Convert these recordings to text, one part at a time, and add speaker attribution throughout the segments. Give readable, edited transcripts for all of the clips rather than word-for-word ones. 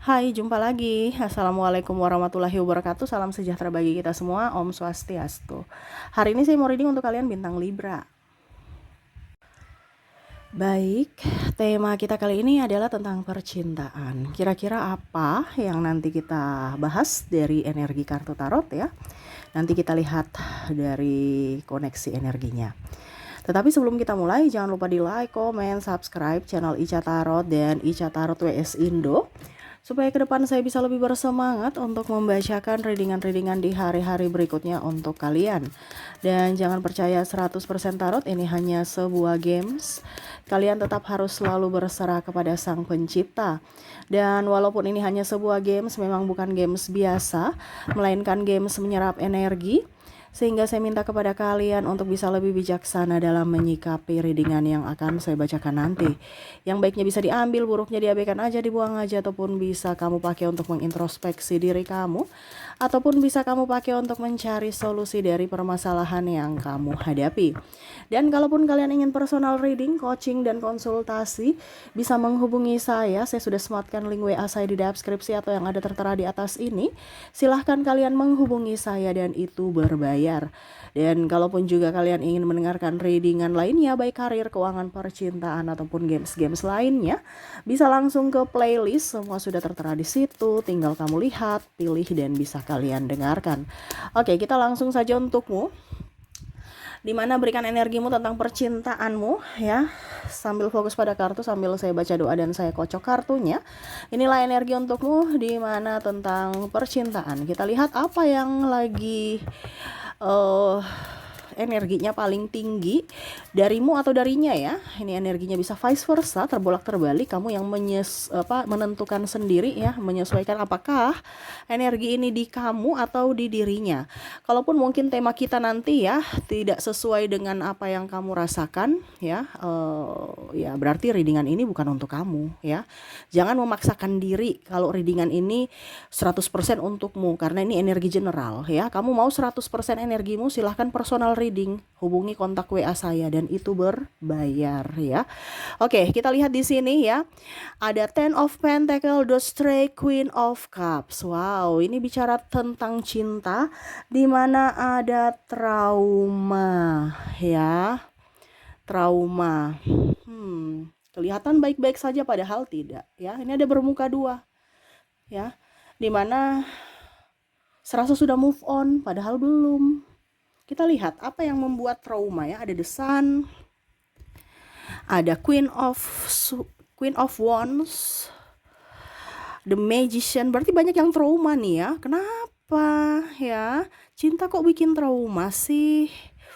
Speaker 1: Hai, jumpa lagi. Assalamualaikum warahmatullahi wabarakatuh. Salam sejahtera bagi kita semua. Om Swastiastu. Hari ini saya mau reading untuk kalian bintang Libra. Baik, tema kita kali ini adalah tentang percintaan. Kira-kira apa yang nanti kita bahas dari energi kartu tarot ya? Nanti kita lihat dari koneksi energinya. Tetapi sebelum kita mulai, jangan lupa di like, comment, subscribe channel Ica Tarot dan Ica Tarot WS Indo, supaya ke depan saya bisa lebih bersemangat untuk membacakan readingan-readingan di hari-hari berikutnya untuk kalian. Dan jangan percaya 100% tarot ini hanya sebuah games. Kalian tetap harus selalu berserah kepada Sang Pencipta. Dan walaupun ini hanya sebuah games, memang bukan games biasa, melainkan games menyerap energi. Sehingga saya minta kepada kalian untuk bisa lebih bijaksana dalam menyikapi readingan yang akan saya bacakan nanti. Yang baiknya bisa diambil, buruknya diabaikan aja, dibuang aja, ataupun bisa kamu pakai untuk mengintrospeksi diri kamu, ataupun bisa kamu pakai untuk mencari solusi dari permasalahan yang kamu hadapi. Dan kalaupun kalian ingin personal reading, coaching, dan konsultasi, bisa menghubungi saya. Saya sudah sematkan link WA saya di deskripsi atau yang ada tertera di atas ini. Silahkan kalian menghubungi saya dan itu berbayar. Dan kalaupun juga kalian ingin mendengarkan readingan lainnya, baik karir, keuangan, percintaan, ataupun games-games lainnya, bisa langsung ke playlist. Semua sudah tertera di situ, tinggal kamu lihat, pilih, dan bisa kalian dengarkan. Oke, kita langsung saja untukmu, dimana berikan energimu tentang percintaanmu ya, sambil fokus pada kartu, sambil saya baca doa dan saya kocok kartunya. Inilah energi untukmu, dimana tentang percintaan. Kita lihat apa yang lagi energinya paling tinggi darimu atau darinya ya. Ini energinya bisa vice versa, terbolak terbalik. Kamu yang menentukan sendiri ya, menyesuaikan apakah energi ini di kamu atau di dirinya. Kalaupun mungkin tema kita nanti ya tidak sesuai dengan apa yang kamu rasakan ya, ya berarti readingan ini bukan untuk kamu ya. Jangan memaksakan diri kalau readingan ini 100% untukmu, karena ini energi general ya. Kamu mau 100% energimu, silahkan personal reading, hubungi kontak WA saya dan itu berbayar ya. Oke, kita lihat di sini ya. Ada Ten of Pentacles, The Stray, Queen of Cups. Wow, ini bicara tentang cinta, di mana ada trauma ya. Trauma. Kelihatan baik-baik saja padahal tidak ya. Ini ada bermuka dua ya, dimana serasa sudah move on padahal belum. Kita lihat apa yang membuat trauma ya. Ada The Sun, ada Queen of Wands, The Magician. Berarti banyak yang trauma nih ya. Kenapa ya? Cinta kok bikin trauma sih?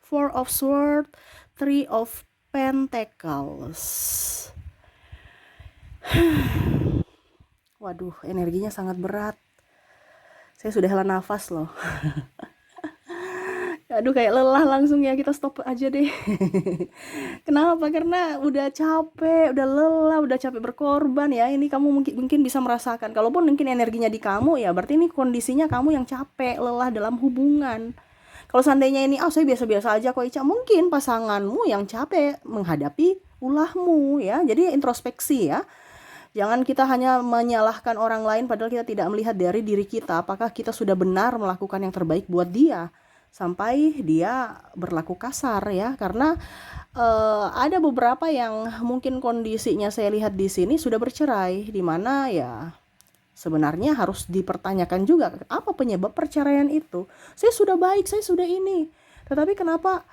Speaker 1: Four of Swords, Three of Pentacles. Waduh, energinya sangat berat. Saya sudah hela nafas loh. Aduh, kayak lelah langsung ya, kita stop aja deh. Kenapa? Karena udah capek, udah lelah, udah capek berkorban ya. Ini kamu mungkin bisa merasakan. Kalaupun mungkin energinya di kamu ya, berarti ini kondisinya kamu yang capek, lelah dalam hubungan. Kalau seandainya ini, saya biasa-biasa aja kok Ica, mungkin pasanganmu yang capek menghadapi ulahmu ya. Jadi introspeksi ya. Jangan kita hanya menyalahkan orang lain padahal kita tidak melihat dari diri kita. Apakah kita sudah benar melakukan yang terbaik buat dia sampai dia berlaku kasar ya. Karena ada beberapa yang mungkin kondisinya saya lihat di sini sudah bercerai, di mana ya sebenarnya harus dipertanyakan juga apa penyebab perceraian itu. Saya sudah baik, saya sudah ini, tetapi kenapa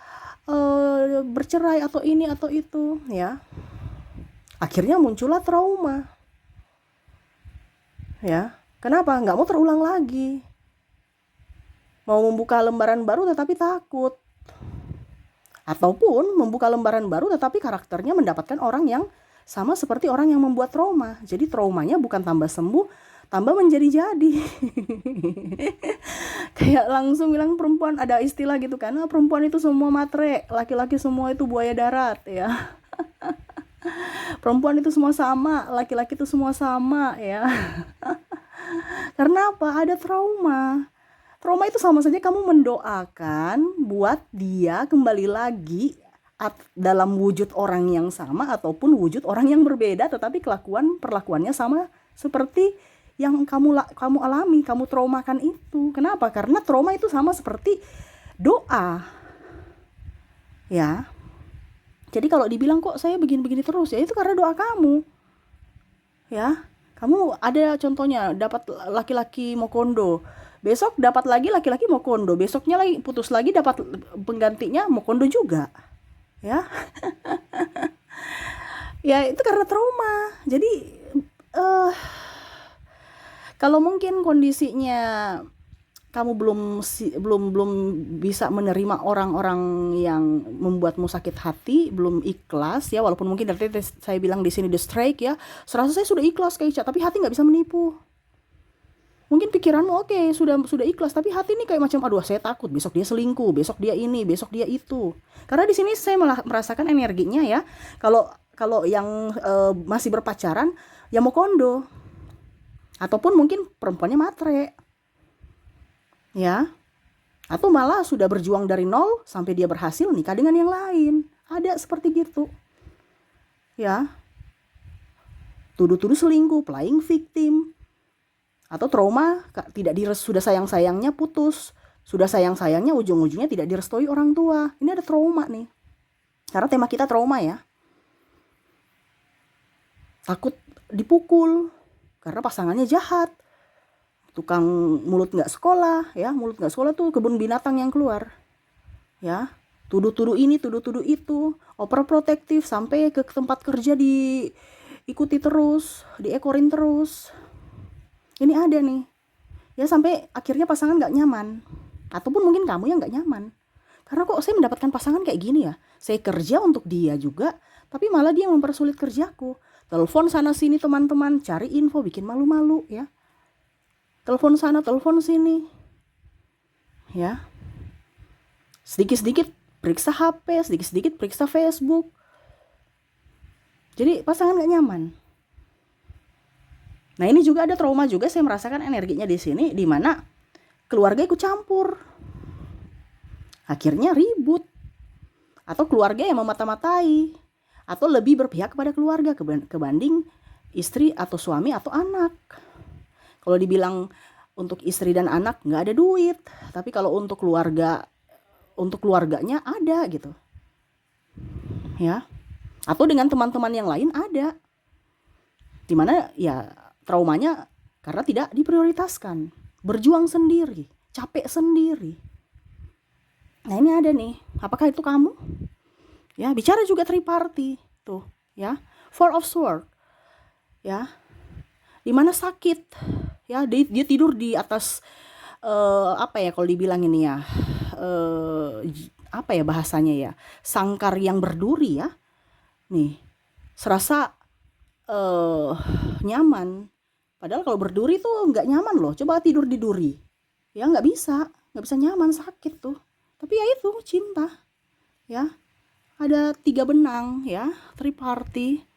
Speaker 1: bercerai atau ini atau itu ya. Akhirnya muncullah trauma ya. Kenapa? Nggak mau terulang lagi, mau membuka lembaran baru tetapi takut, ataupun membuka lembaran baru tetapi karakternya mendapatkan orang yang sama seperti orang yang membuat trauma. Jadi traumanya bukan tambah sembuh, tambah menjadi-jadi. Kayak langsung bilang perempuan, ada istilah gitu kan, perempuan itu semua matre, laki-laki semua itu buaya darat ya. Perempuan itu semua sama, laki-laki itu semua sama ya. Karena apa? Ada trauma. Trauma itu sama saja kamu mendoakan buat dia kembali lagi dalam wujud orang yang sama ataupun wujud orang yang berbeda, tetapi perlakuannya sama seperti yang kamu alami, kamu traumakan itu. Kenapa? Karena trauma itu sama seperti doa. Ya. Jadi kalau dibilang kok saya begini-begini terus, ya itu karena doa kamu. Ya. Kamu ada contohnya dapat laki-laki mau kondo. Besok dapat lagi laki-laki mau kondo, besoknya lagi putus lagi dapat penggantinya mau kondo juga. Ya. Ya itu karena trauma. Jadi kalau mungkin kondisinya kamu belum bisa menerima orang-orang yang membuatmu sakit hati, belum ikhlas ya, walaupun mungkin dari saya bilang di sini the strike ya, serasa saya sudah ikhlas kayak Ica, tapi hati nggak bisa menipu. Mungkin pikiranmu oke, sudah ikhlas, tapi hati ini kayak macam aduh saya takut besok dia selingkuh, besok dia ini, besok dia itu. Karena di sini saya malah merasakan energinya ya. Kalau yang masih berpacaran ya mau kondo. Ataupun mungkin perempuannya matre. Ya. Atau malah sudah berjuang dari nol sampai dia berhasil nikah dengan yang lain. Ada seperti gitu. Ya. Tuduh-tuduh selingkuh, playing victim. Atau trauma, sudah sayang-sayangnya putus. Sudah sayang-sayangnya ujung-ujungnya tidak direstui orang tua. Ini ada trauma nih. Karena tema kita trauma ya. Takut dipukul karena pasangannya jahat. Tukang mulut nggak sekolah ya, mulut nggak sekolah tuh kebun binatang yang keluar ya, tuduh-tuduh ini tuduh-tuduh itu, overprotective sampai ke tempat kerja diikuti terus, diekorin terus. Ini ada nih ya, sampai akhirnya pasangan nggak nyaman, ataupun mungkin kamu yang nggak nyaman karena kok saya mendapatkan pasangan kayak gini ya, saya kerja untuk dia juga tapi malah dia mempersulit kerjaku, telepon sana sini teman-teman, cari info, bikin malu-malu ya. Telepon sana, telepon sini. Ya. Sedikit-sedikit periksa HP, sedikit-sedikit periksa Facebook. Jadi pasangan gak nyaman. Nah ini juga ada trauma juga, saya merasakan energinya di sini, di mana keluarga ikut campur. Akhirnya ribut. Atau keluarga yang memata-matai. Atau lebih berpihak kepada keluarga kebanding istri atau suami atau anak. Kalau dibilang untuk istri dan anak nggak ada duit, tapi kalau untuk keluarganya ada gitu, ya. Atau dengan teman-teman yang lain ada, dimana ya traumanya karena tidak diprioritaskan, berjuang sendiri, capek sendiri. Nah ini ada nih, apakah itu kamu? Ya bicara juga triparty tuh, ya, Four of Swords, ya, dimana sakit. Ya, dia tidur di atas apa ya kalau dibilang ini ya, apa ya bahasanya ya, sangkar yang berduri ya. Nih, serasa nyaman. Padahal kalau berduri tuh nggak nyaman loh. Coba tidur di duri, ya nggak bisa nyaman, sakit tuh. Tapi ya itu cinta, ya. Ada 3 benang ya, triparty,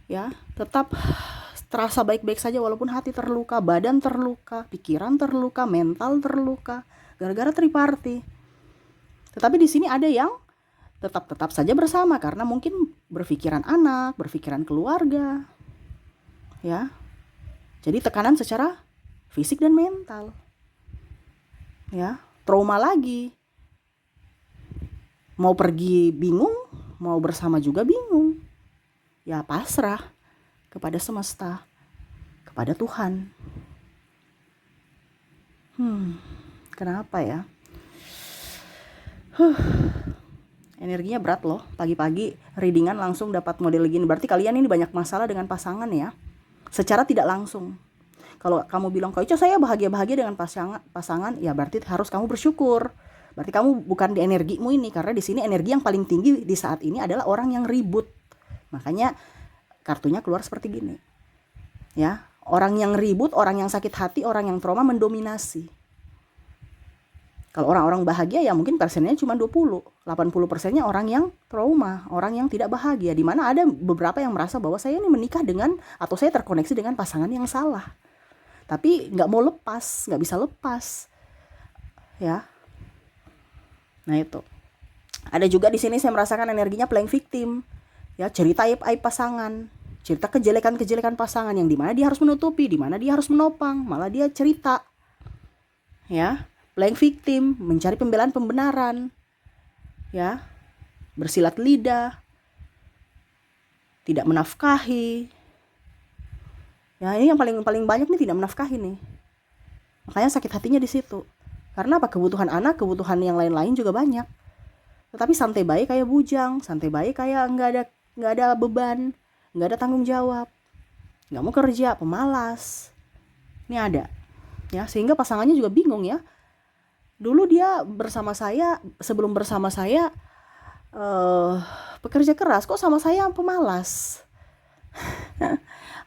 Speaker 1: ya, tetap terasa baik-baik saja walaupun hati terluka, badan terluka, pikiran terluka, mental terluka gara-gara triparty. Tetapi di sini ada yang tetap saja bersama karena mungkin berpikiran anak, berpikiran keluarga. Ya. Jadi tekanan secara fisik dan mental. Ya, trauma lagi. Mau pergi bingung, mau bersama juga bingung. Ya pasrah kepada semesta, kepada Tuhan. Kenapa ya? Energinya berat loh. Pagi-pagi readingan langsung dapat model gini. Berarti kalian ini banyak masalah dengan pasangan ya. Secara tidak langsung. Kalau kamu bilang, Kak Ica saya bahagia-bahagia dengan pasangan, ya berarti harus kamu bersyukur. Berarti kamu bukan di energimu ini, karena di sini energi yang paling tinggi di saat ini adalah orang yang ribut. Makanya kartunya keluar seperti gini. Ya, orang yang ribut, orang yang sakit hati, orang yang trauma mendominasi. Kalau orang-orang bahagia ya mungkin persennya cuma 20, 80%-nya orang yang trauma, orang yang tidak bahagia. Di mana ada beberapa yang merasa bahwa saya ini menikah dengan atau saya terkoneksi dengan pasangan yang salah. Tapi nggak mau lepas, nggak bisa lepas. Ya. Nah itu. Ada juga di sini saya merasakan energinya playing victim. Ya, cerita aib pasangan, cerita kejelekan-kejelekan pasangan yang dimana dia harus menutupi, dimana dia harus menopang, malah dia cerita, ya, playing victim, mencari pembelaan pembenaran, ya, bersilat lidah, tidak menafkahi. Ya, ini yang paling banyak nih, tidak menafkahi nih. Makanya sakit hatinya di situ. Karena apa? Kebutuhan anak, kebutuhan yang lain-lain juga banyak. Tetapi santai baik kayak bujang, santai baik kayak nggak ada beban, nggak ada tanggung jawab, nggak mau kerja, pemalas. Ini ada, ya, sehingga pasangannya juga bingung ya. Dulu dia bersama saya, sebelum bersama saya pekerja keras, kok sama saya pemalas?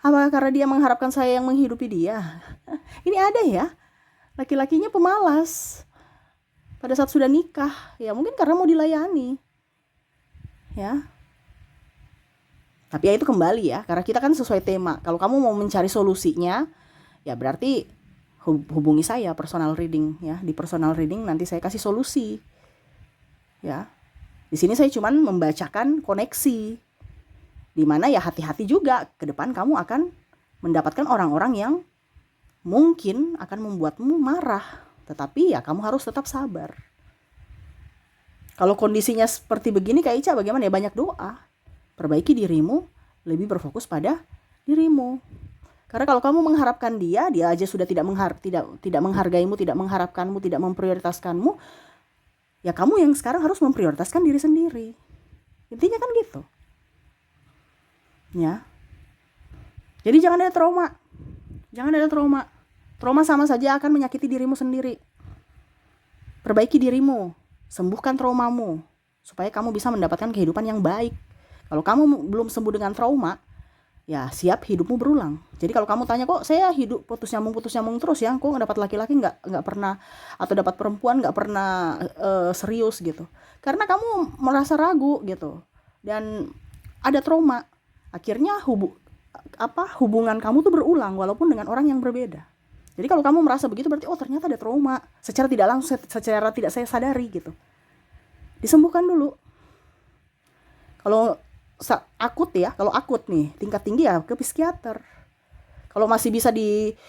Speaker 1: Apa karena dia mengharapkan saya yang menghidupi dia? Ini ada ya, laki-lakinya pemalas pada saat sudah nikah, ya mungkin karena mau dilayani, ya. Tapi ya itu kembali ya, karena kita kan sesuai tema. Kalau kamu mau mencari solusinya, ya berarti hubungi saya personal reading ya. Di personal reading nanti saya kasih solusi, ya. Di sini saya cuman membacakan koneksi, di mana ya hati-hati juga, ke depan kamu akan mendapatkan orang-orang yang mungkin akan membuatmu marah, tetapi ya kamu harus tetap sabar. Kalau kondisinya seperti begini Kak Ica, bagaimana ya? Banyak doa, perbaiki dirimu, lebih berfokus pada dirimu. Karena kalau kamu mengharapkan dia aja sudah tidak menghargaimu, tidak mengharapkanmu, tidak memprioritaskanmu, ya kamu yang sekarang harus memprioritaskan diri sendiri. Intinya kan gitu. Ya. Jadi jangan ada trauma. Jangan ada trauma. Trauma sama saja akan menyakiti dirimu sendiri. Perbaiki dirimu, sembuhkan traumamu, supaya kamu bisa mendapatkan kehidupan yang baik. Kalau kamu belum sembuh dengan trauma, ya siap hidupmu berulang. Jadi kalau kamu tanya, kok saya hidup putus nyambung terus ya, kok dapat laki-laki nggak pernah, atau dapat perempuan nggak pernah serius gitu. Karena kamu merasa ragu gitu, dan ada trauma. Akhirnya hubungan kamu tuh berulang walaupun dengan orang yang berbeda. Jadi kalau kamu merasa begitu, berarti ternyata ada trauma secara tidak langsung, secara tidak saya sadari gitu. Disembuhkan dulu. Kalau akut nih, tingkat tinggi ya ke psikiater. Kalau masih bisa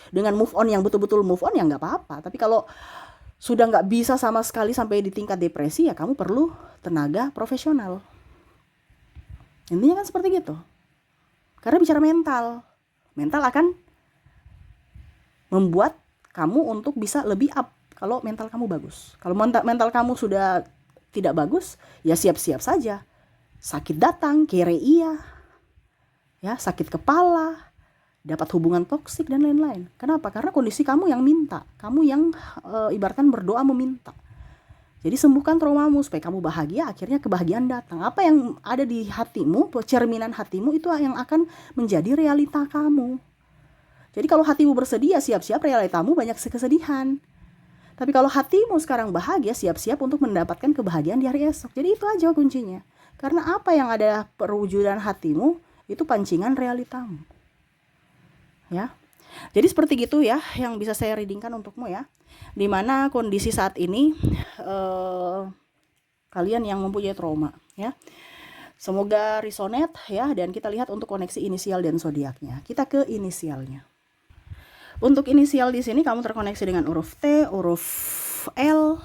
Speaker 1: dengan move on yang betul-betul move on, ya nggak apa-apa. Tapi kalau sudah nggak bisa sama sekali sampai di tingkat depresi, ya kamu perlu tenaga profesional. Intinya kan seperti gitu. Karena bicara mental akan membuat kamu untuk bisa lebih up kalau mental kamu bagus. Kalau mental kamu sudah tidak bagus, ya siap-siap saja. Sakit datang, kere iya, ya, sakit kepala, dapat hubungan toksik dan lain-lain. Kenapa? Karena kondisi kamu yang minta, kamu yang ibaratkan berdoa meminta. Jadi sembuhkan traumamu supaya kamu bahagia, akhirnya kebahagiaan datang. Apa yang ada di hatimu, cerminan hatimu, itu yang akan menjadi realita kamu. Jadi kalau hatimu bersedih, siap-siap realitamu banyak kesedihan. Tapi kalau hatimu sekarang bahagia, siap-siap untuk mendapatkan kebahagiaan di hari esok. Jadi itu aja kuncinya. Karena apa yang ada perwujudan hatimu, itu pancingan realitamu. Ya. Jadi seperti gitu ya yang bisa saya readingkan untukmu ya. Dimana kondisi saat ini kalian yang mempunyai trauma ya. Semoga resonate ya, dan kita lihat untuk koneksi inisial dan zodiaknya. Kita ke inisialnya. Untuk inisial di sini kamu terkoneksi dengan huruf T, huruf L,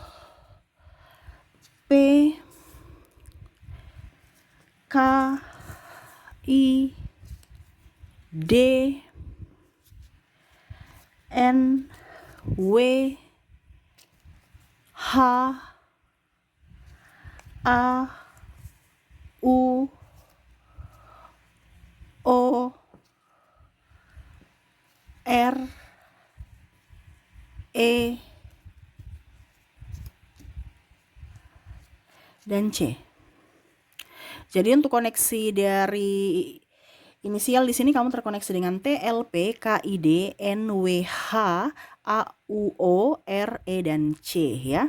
Speaker 1: P, K, I, D, N, W, H, A, U, O, R, E, dan C. Jadi untuk koneksi dari inisial di sini kamu terkoneksi dengan T, L, P, K, I, D, N, W, H, A, U, O, R, E, dan C ya.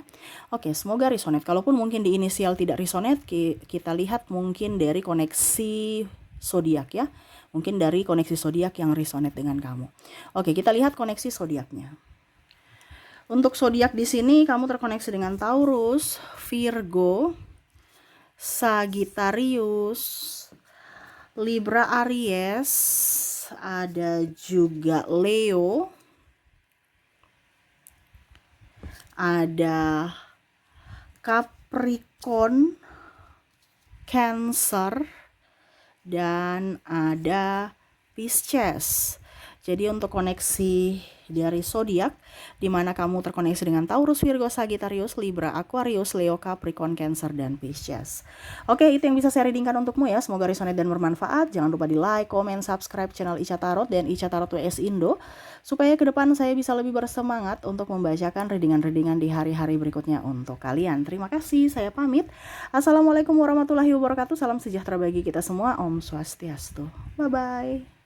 Speaker 1: Oke, semoga resonate. Kalaupun mungkin di inisial tidak resonate, kita lihat mungkin dari koneksi zodiak ya. Mungkin dari koneksi zodiak yang resonate dengan kamu. Oke, kita lihat koneksi zodiaknya. Untuk zodiak di sini kamu terkoneksi dengan Taurus, Virgo, Sagittarius, Libra, Aries, ada juga Leo, ada Capricorn, Cancer, dan ada Pisces. Jadi untuk koneksi dari zodiak, di mana kamu terkoneksi dengan Taurus, Virgo, Sagittarius, Libra, Aquarius, Leo, Capricorn, Cancer, dan Pisces. Oke, itu yang bisa saya readingkan untukmu ya. Semoga resonate dan bermanfaat. Jangan lupa di like, comment, subscribe channel Ica Tarot dan Ica Tarot WS Indo, supaya ke depan saya bisa lebih bersemangat untuk membacakan readingan-readingan di hari-hari berikutnya untuk kalian. Terima kasih, saya pamit. Assalamualaikum warahmatullahi wabarakatuh. Salam sejahtera bagi kita semua. Om Swastiastu. Bye-bye.